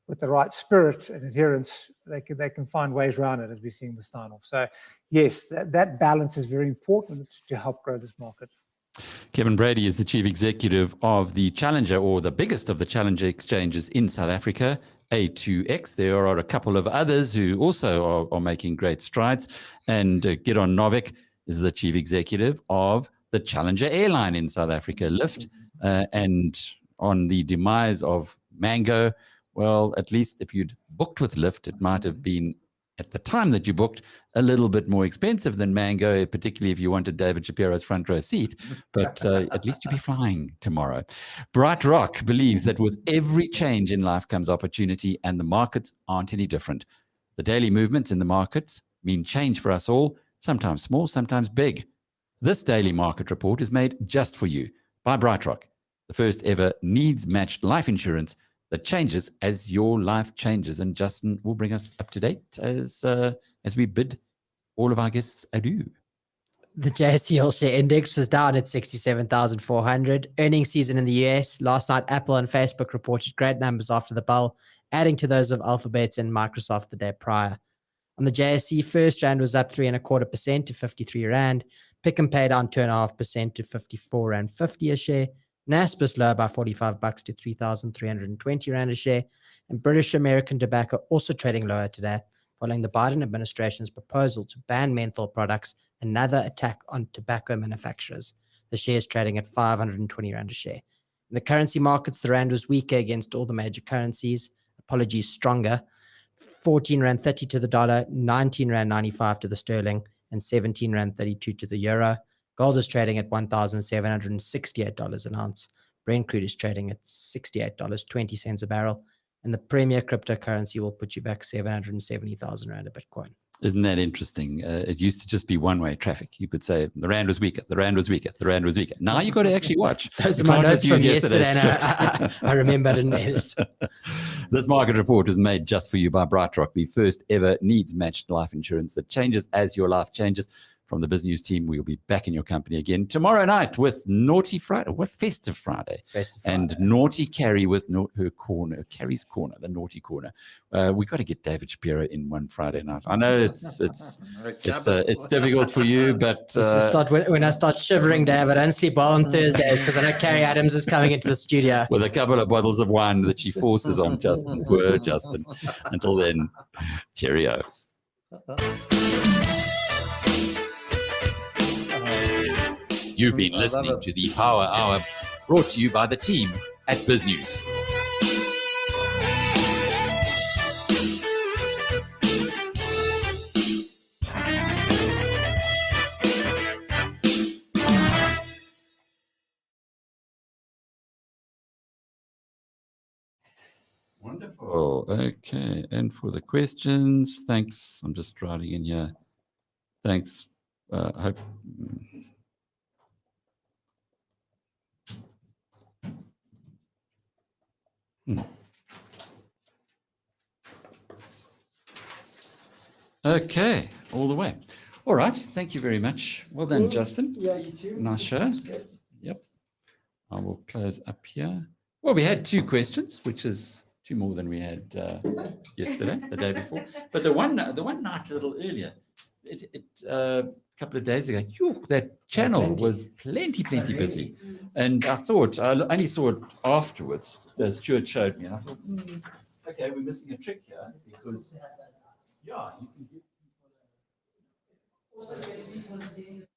with the right spirit and adherence, they can find ways around it, as we've seen with Steinhoff. So yes, that balance is very important to help grow this market. Kevin Brady is the chief executive of the Challenger, or the biggest of the Challenger exchanges in South Africa, A2X. There are a couple of others who also are making great strides. And Gideon Novik is the chief executive of the Challenger airline in South Africa, Lift. And on the demise of Mango, well, at least if you'd booked with Lift, it might have been, at the time that you booked, a little bit more expensive than Mango, particularly if you wanted David Shapiro's front row seat. But at least you'll be flying tomorrow. Bright Rock believes that with every change in life comes opportunity, and the markets aren't any different. The daily movements in the markets mean change for us all, sometimes small, sometimes big. This daily market report is made just for you by Bright Rock, the first ever needs-matched life insurance that changes as your life changes. And Justin will bring us up to date as we bid all of our guests adieu. The JSE All Share Index was down at 67,400. Earnings season in the US. Last night, Apple and Facebook reported great numbers after the bell, adding to those of Alphabet and Microsoft the day prior. On the JSE, First Rand was up 3.25% to 53 Rand. Pick and Pay down 2.5% to 54 Rand 50 a share. Naspers lower by 45 bucks to 3,320 Rand a share. And British American Tobacco also trading lower today, following the Biden administration's proposal to ban menthol products, another attack on tobacco manufacturers. The share is trading at 520 Rand a share. In the currency markets, the Rand was weaker against all the major currencies. Apologies, stronger. 14 Rand 30 to the dollar, 19 Rand 95 to the sterling, and 17 Rand 32 to the euro. Gold is trading at $1,768 an ounce. Brent crude is trading at $68.20 a barrel. And the premier cryptocurrency will put you back 770,000 Rand a Bitcoin. Isn't that interesting? It used to just be one-way traffic. You could say the Rand was weaker, the Rand was weaker, the Rand was weaker. Now you've got to actually watch. Those are my notes from yesterday, and I remembered in it. This market report is made just for you by Bright Rock, the first ever needs-matched life insurance that changes as your life changes. From the BizNews team, we'll be back in your company again tomorrow night with Naughty Friday, Festive Friday. And Naughty Carrie with her corner, Carrie's Corner, the Naughty Corner. We got to get David Shapiro in one Friday night. I know it's difficult for you, but when I start shivering, David, I don't sleep well on Thursdays because I know Carrie Adams is coming into the studio with a couple of bottles of wine that she forces on Justin. Poor Justin. Until then, cheerio. You've been listening to the Power Hour, brought to you by the team at BizNews. Wonderful. Okay. And for the questions, thanks. I'm just writing in here. Thanks. Hope. Okay, all the way. All right, thank you very much. Well done, Justin. Yeah, you too. Nice show. Yep. I will close up here. Well, we had 2 questions, which is 2 more than we had yesterday, the day before. But the one night a little earlier, a couple of days ago, that channel was plenty busy. And I thought, I only saw it afterwards, as Stuart showed me, and I thought, okay, we're missing a trick here, because, yeah, you can give people